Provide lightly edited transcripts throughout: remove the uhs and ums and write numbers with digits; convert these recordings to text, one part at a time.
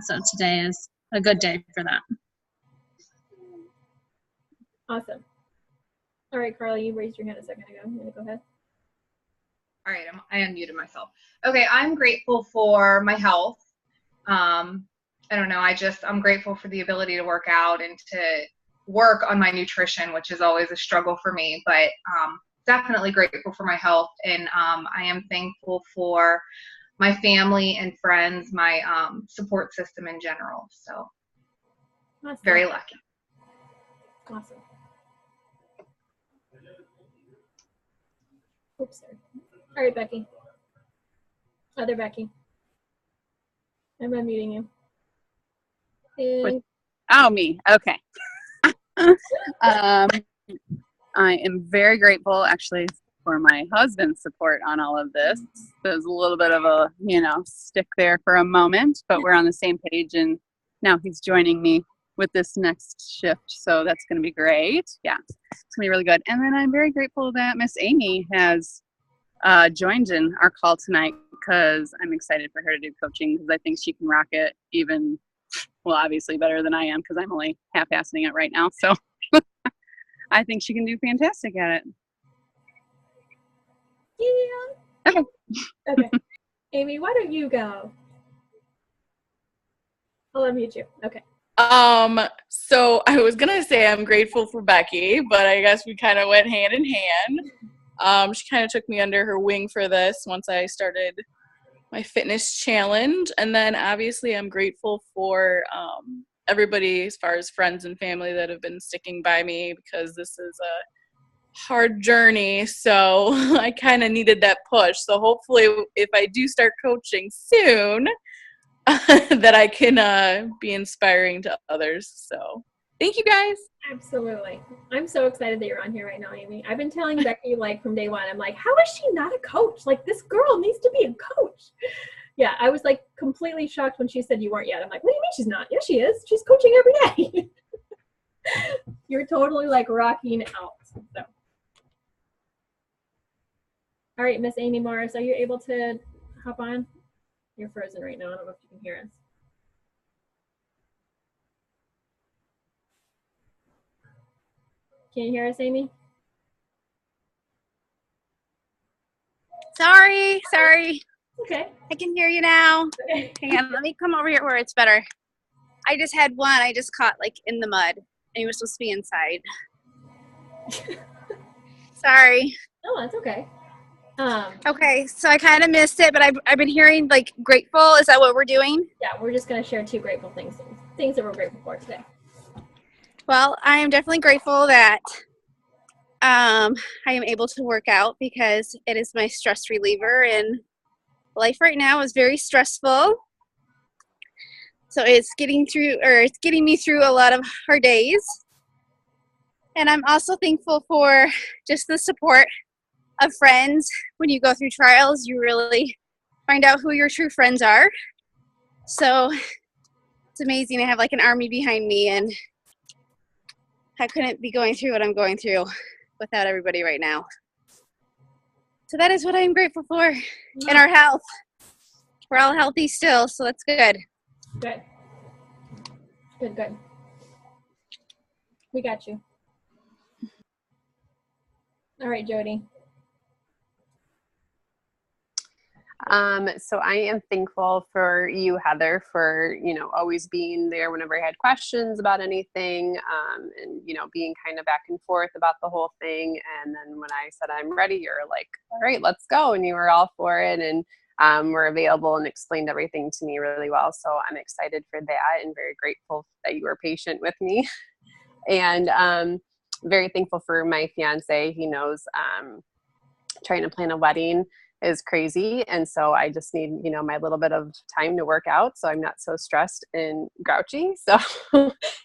So today is a good day for that. Awesome. All right, Carly, you raised your hand a second ago. You want to go ahead? All right, I unmuted myself. Okay, I'm grateful for my health. I don't know, I'm grateful for the ability to work out and to work on my nutrition, which is always a struggle for me, but definitely grateful for my health. And I am thankful for my family and friends, my support system in general. So Awesome. Very lucky. Awesome. Oops, sorry. All right, Becky. Other Becky. I'm unmuting you. And Oh, me. Okay. I am very grateful, actually, for my husband's support on all of this. There's a little bit of a, stick there for a moment, but we're on the same page, and now he's joining me with this next shift, so that's going to be great. Yeah, it's going to be really good. And then I'm very grateful that Miss Amy has joined in our call tonight, because I'm excited for her to do coaching, because I think she can rock it even, well, obviously better than I am, because I'm only half-assing it right now, so I think she can do fantastic at it. yeah. Okay. Okay. Amy, why don't you go? I'll unmute you. Okay. So I was gonna say I'm grateful for Becky, but I guess we kind of went hand in hand. She kind of took me under her wing for this once I started my fitness challenge, and then obviously I'm grateful for everybody, as far as friends and family, that have been sticking by me, because this is a hard journey, so I kind of needed that push. So hopefully if I do start coaching soon, that I can be inspiring to others. So thank you, guys. Absolutely. I'm so excited that you're on here right now, Amy. I've been telling Becky, like, from day one, I'm like, how is she not a coach? Like, this girl needs to be a coach. Yeah, I was like completely shocked when she said you weren't yet. I'm like, what do you mean she's not? Yeah, she is. She's coaching every day. You're totally like rocking out. So. All right, Miss Amy Morris, are you able to hop on? You're frozen right now. I don't know if you can hear us. Can you hear us, Amy? Sorry. Okay. I can hear you now. Okay. Hang on, let me come over here where it's better. I just had one I just caught like in the mud, and you were supposed to be inside. Sorry. Oh, that's okay. Okay, so I kind of missed it, but I've been hearing like grateful. Is that what we're doing? Yeah, we're just going to share 2 grateful things that we're grateful for today. Well, I am definitely grateful that I am able to work out, because it is my stress reliever, and life right now is very stressful. So it's getting me through a lot of hard days. And I'm also thankful for just the support of friends. When you go through trials, you really find out who your true friends are. So it's amazing to have like an army behind me, and I couldn't be going through what I'm going through without everybody right now. So that is what I'm grateful for. And our health. We're all healthy still, so that's good. Good. We got you. All right, Jody. So I am thankful for you, Heather, for, always being there whenever I had questions about anything, and, being kind of back and forth about the whole thing. And then when I said, I'm ready, you're like, all right, let's go. And you were all for it, and were available and explained everything to me really well. So I'm excited for that, and very grateful that you were patient with me. And very thankful for my fiance. He knows trying to plan a wedding is crazy, and so I just need my little bit of time to work out, so I'm not so stressed and grouchy. So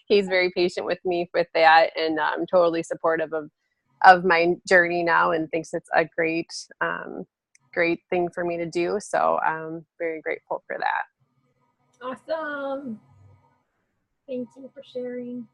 he's very patient with me with that, and totally supportive of my journey now, and thinks it's a great thing for me to do. So I'm very grateful for that. Awesome. Thank you for sharing.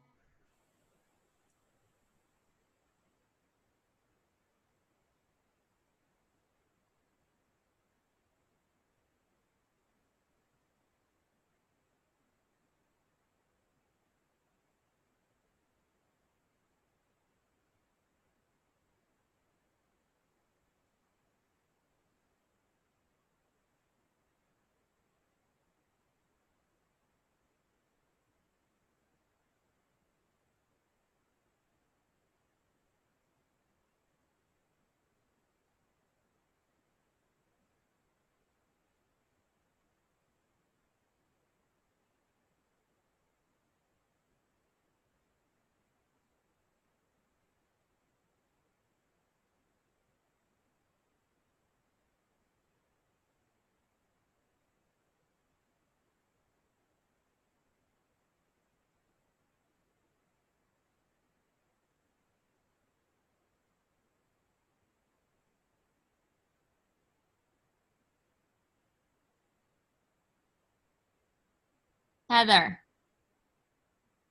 Heather,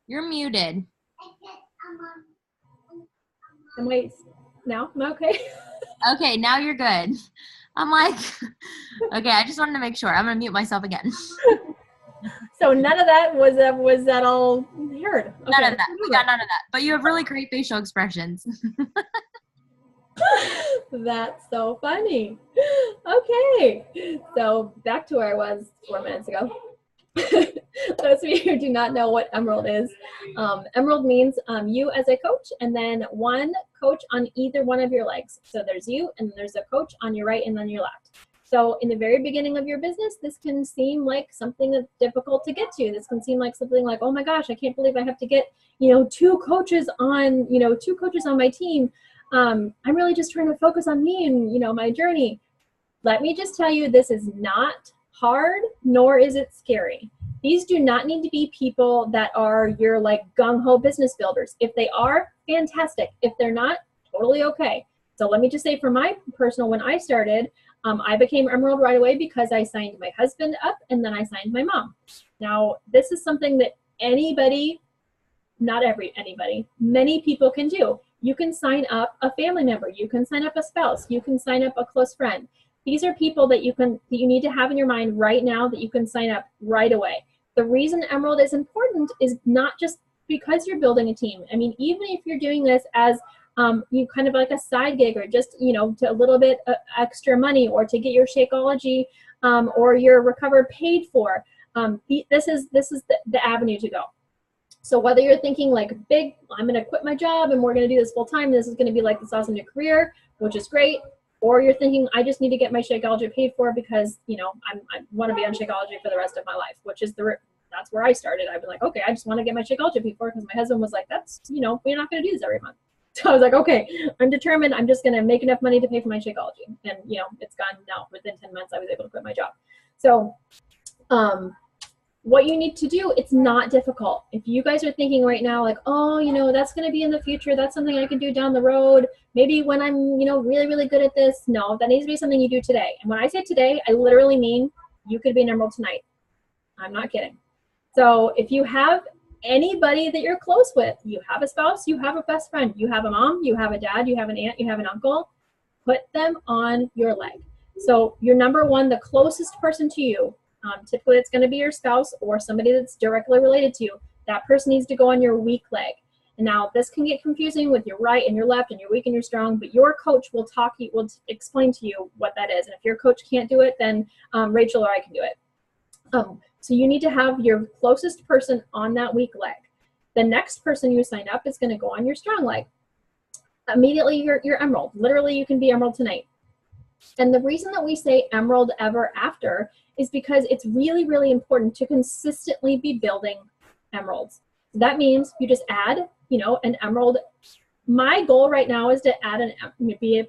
you're muted. Am I now? Am I okay? Okay, now you're good. I'm like, okay, I just wanted to make sure. I'm going to mute myself again. So none of that was that all heard? Okay. None of that. We got none of that. But you have really great facial expressions. That's so funny. Okay, so back to where I was 4 minutes ago. Those of you who do not know what Emerald is, Emerald means you as a coach, and then one coach on either one of your legs. So there's you, and there's a coach on your right and then your left. So in the very beginning of your business, this can seem like something that's difficult to get to. This can seem like something like, oh my gosh, I can't believe I have to get, two coaches on my team. I'm really just trying to focus on me and, my journey. Let me just tell you, this is not hard, nor is it scary. These do not need to be people that are your like gung-ho business builders. If they are, fantastic. If they're not, totally okay. So let me just say, for my personal, when I started, I became Emerald right away because I signed my husband up and then I signed my mom. Now, this is something that anybody, not anybody, many people can do. You can sign up a family member. You can sign up a spouse. You can sign up a close friend. These are people that you need to have in your mind right now that you can sign up right away. The reason Emerald is important is not just because you're building a team. I mean, even if you're doing this as you kind of like a side gig, or just, to a little bit extra money, or to get your Shakeology or your Recover paid for, this is the avenue to go. So whether you're thinking like big, I'm going to quit my job and we're going to do this full time, this is going to be like this awesome new career, which is great. Or you're thinking, I just need to get my Shakeology paid for because, I want to be on Shakeology for the rest of my life, which is that's where I started. I've been like, okay, I just want to get my Shakeology paid for, because my husband was like, that's, we're not going to do this every month. So I was like, okay, I'm determined. I'm just going to make enough money to pay for my Shakeology. And, it's gone now. Within 10 months, I was able to quit my job. So what you need to do, it's not difficult. If you guys are thinking right now, like, oh, that's going to be in the future, that's something I can do down the road, maybe when I'm, really, really good at this. No, that needs to be something you do today. And when I say today, I literally mean you could be an Emerald tonight. I'm not kidding. So if you have anybody that you're close with, you have a spouse, you have a best friend, you have a mom, you have a dad, you have an aunt, you have an uncle, put them on your leg. So your number one, the closest person to you, typically it's going to be your spouse or somebody that's directly related to you. That person needs to go on your weak leg. And now this can get confusing with your right and your left and your weak and your strong, but your coach will explain to you what that is. And if your coach can't do it, then Rachel or I can do it. So you need to have your closest person on that weak leg. The next person you sign up is going to go on your strong leg. Immediately you're Emerald. Literally, you can be Emerald tonight. And the reason that we say Emerald ever after is because it's really, really important to consistently be building Emeralds. That means you just add, an Emerald. My goal right now is to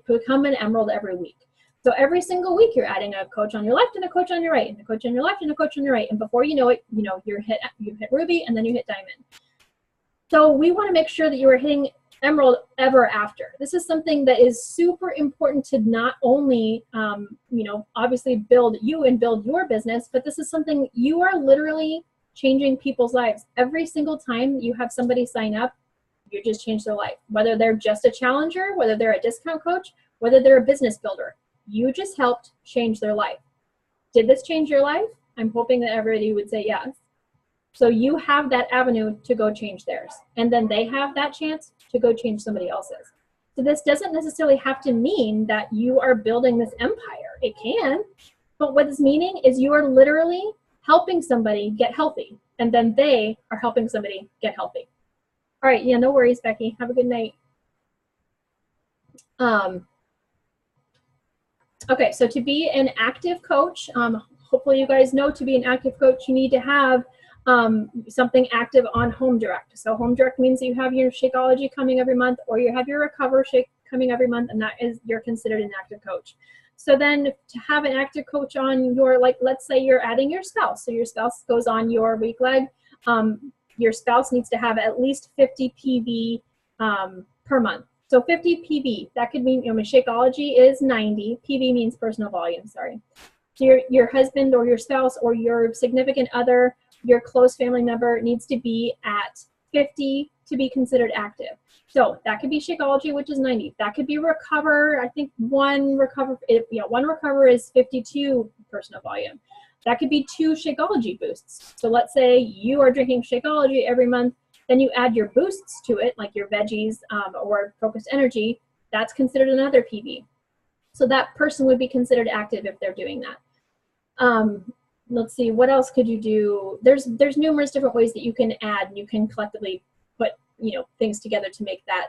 become an Emerald every week. So every single week you're adding a coach on your left and a coach on your right, and a coach on your left and a coach on your right. And before you know it, you hit Ruby and then you hit Diamond. So we want to make sure that you are hitting Emerald ever after. This is something that is super important to not only, obviously build you and build your business, but this is something you are literally changing people's lives. Every single time you have somebody sign up, you just change their life. Whether they're just a challenger, whether they're a discount coach, whether they're a business builder, you just helped change their life. Did this change your life? I'm hoping that everybody would say yes. So you have that avenue to go change theirs. And then they have that chance to go change somebody else's. So this doesn't necessarily have to mean that you are building this empire. It can. But what it's meaning is you are literally helping somebody get healthy. And then they are helping somebody get healthy. All right. Yeah, no worries, Becky. Have a good night. Okay, so to be an active coach, hopefully you guys know to be an active coach, you need to have something active on Home Direct. So Home Direct means that you have your Shakeology coming every month, or you have your Recover Shake coming every month, and that is, you're considered an active coach. So then to have an active coach on your, like, let's say you're adding your spouse. So your spouse goes on your weak leg. Your spouse needs to have at least 50 PV per month. So 50 PV, that could mean, Shakeology is 90. PV means personal volume, sorry. So your husband or your spouse or your significant other your close family member needs to be at 50 to be considered active. So that could be Shakeology, which is 90. That could be Recover. I think one Recover is 52 personal volume. That could be 2 Shakeology boosts. So let's say you are drinking Shakeology every month, then you add your boosts to it, like your veggies or focused energy. That's considered another PV. So that person would be considered active if they're doing that. Let's see, what else could you do? There's numerous different ways that you can add, and you can collectively put, things together to make that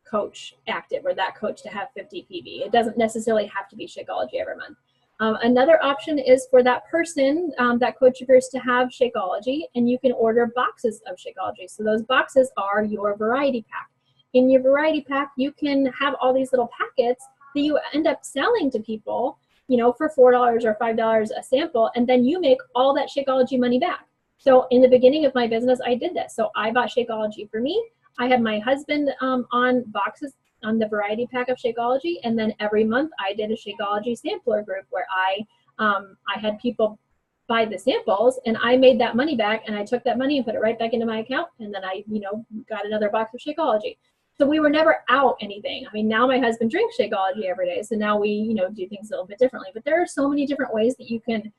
coach active, or that coach to have 50 PV. It doesn't necessarily have to be Shakeology every month. Another option is for that person, that coach of yours, to have Shakeology, and you can order boxes of Shakeology. So those boxes are your variety pack. In your variety pack, you can have all these little packets that you end up selling to people, for $4 or $5 a sample, and then you make all that Shakeology money back. So in the beginning of my business, I did this. So I bought Shakeology for me. I had my husband on boxes on the variety pack of Shakeology, and then every month I did a Shakeology sampler group where I had people buy the samples, and I made that money back, and I took that money and put it right back into my account, and then I got another box of Shakeology. So we were never out anything. I mean, now my husband drinks Shakeology every day, so now we do things a little bit differently. But there are so many different ways that you can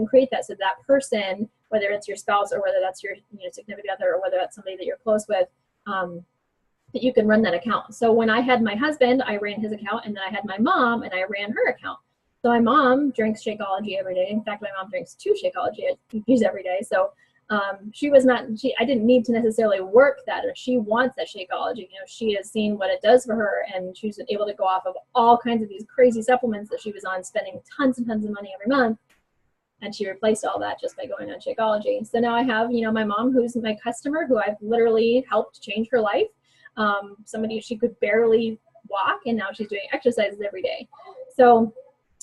create that, so that person, whether it's your spouse or whether that's your significant other or whether that's somebody that you're close with, that you can run that account. So when I had my husband, I ran his account, and then I had my mom, and I ran her account. So my mom drinks Shakeology every day. In fact, my mom drinks 2 Shakeology every day. So I didn't need to necessarily work that. Or she wants that Shakeology. She has seen what it does for her, and she's able to go off of all kinds of these crazy supplements that she was on, spending tons and tons of money every month. And she replaced all that just by going on Shakeology. So now I have, my mom, who's my customer, who I've literally helped change her life. Somebody, she could barely walk, and now she's doing exercises every day. So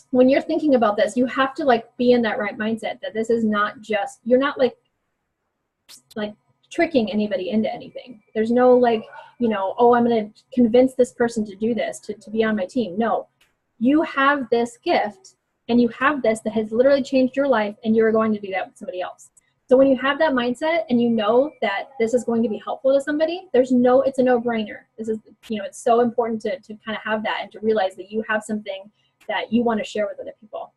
when you're thinking about this, you have to be in that right mindset, that this is not just, you're not like tricking anybody into anything. There's no oh, I'm going to convince this person to do this, to be on my team. No, you have this gift, and you have this that has literally changed your life, and you're going to do that with somebody else. So when you have that mindset, and you know that this is going to be helpful to somebody, it's a no-brainer. This is, it's so important to kind of have that, and to realize that you have something that you want to share with other people.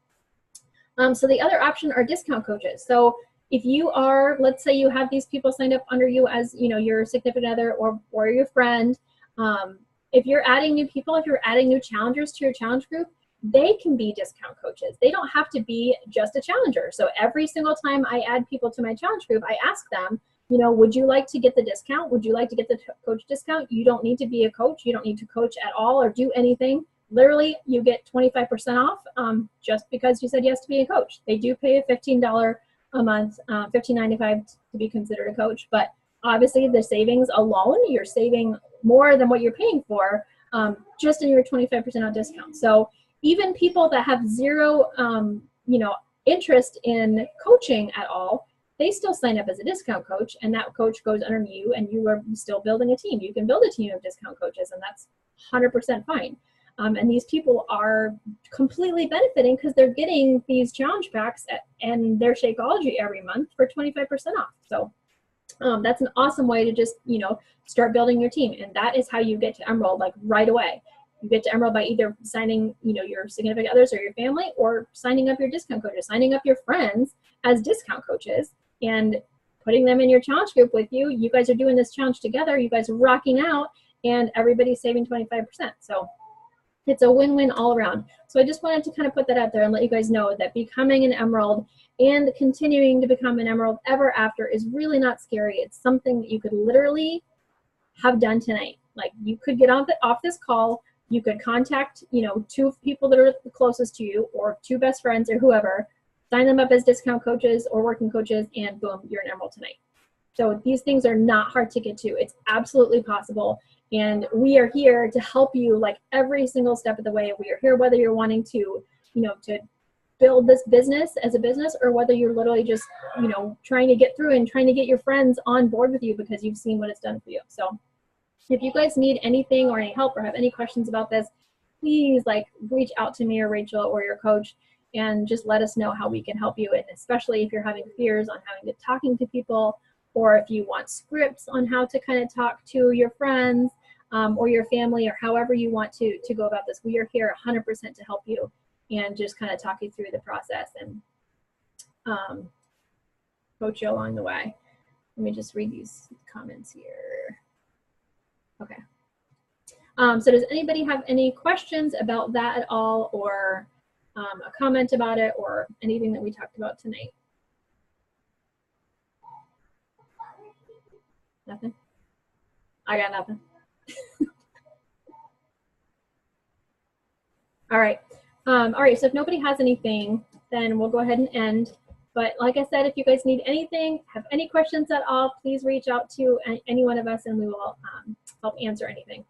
So the other option are discount coaches. So if you are, let's say you have these people signed up under you as, your significant other or your friend, if you're adding new people, if you're adding new challengers to your challenge group, they can be discount coaches. They don't have to be just a challenger. So every single time I add people to my challenge group, I ask them, would you like to get the discount? Would you like to get the coach discount? You don't need to be a coach. You don't need to coach at all or do anything. Literally, you get 25% off just because you said yes to be a coach. They do pay a $15 a month, $15.95 to be considered a coach. But obviously, the savings alone, you're saving more than what you're paying for just in your 25% off discount. So even people that have zero, interest in coaching at all, they still sign up as a discount coach, and that coach goes under you, and you are still building a team. You can build a team of discount coaches, and that's 100% fine. And these people are completely benefiting because they're getting these challenge packs and their Shakeology every month for 25% off. So that's an awesome way to just, start building your team. And that is how you get to Emerald, right away. You get to Emerald by either signing, your significant others or your family, or signing up your discount coaches, signing up your friends as discount coaches, and putting them in your challenge group with you. You guys are doing this challenge together. You guys are rocking out, and everybody's saving 25%. So it's a win-win all around. So I just wanted to kind of put that out there and let you guys know that becoming an Emerald and continuing to become an Emerald ever after is really not scary. It's something that you could literally have done tonight. You could get off this call. You could contact, 2 people that are the closest to you, or 2 best friends or whoever, sign them up as discount coaches or working coaches, and boom, you're an Emerald tonight. So these things are not hard to get to. It's absolutely possible. And we are here to help you every single step of the way. We are here whether you're wanting to, to build this business as a business, or whether you're literally just, trying to get through and trying to get your friends on board with you because you've seen what it's done for you. So if you guys need anything or any help or have any questions about this, please reach out to me or Rachel or your coach. and just let us know how we can help you. And especially if you're having fears on having to talking to people, or if you want scripts on how to kind of talk to your friends or your family, or however you want to go about this, we are here 100% to help you and just kind of talk you through the process and coach you along the way. Let me just read these comments here. Okay. So does anybody have any questions about that at all, or a comment about it, or anything that we talked about tonight? Nothing? I got nothing. All right. All right, so if nobody has anything, then we'll go ahead and end. But like I said, if you guys need anything, have any questions at all, please reach out to any one of us and we will help answer anything.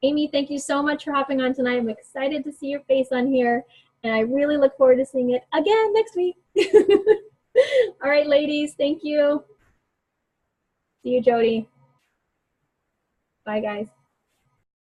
Amy, thank you so much for hopping on tonight. I'm excited to see your face on here, and I really look forward to seeing it again next week. All right, ladies, thank you. See you, Jody. Bye, guys.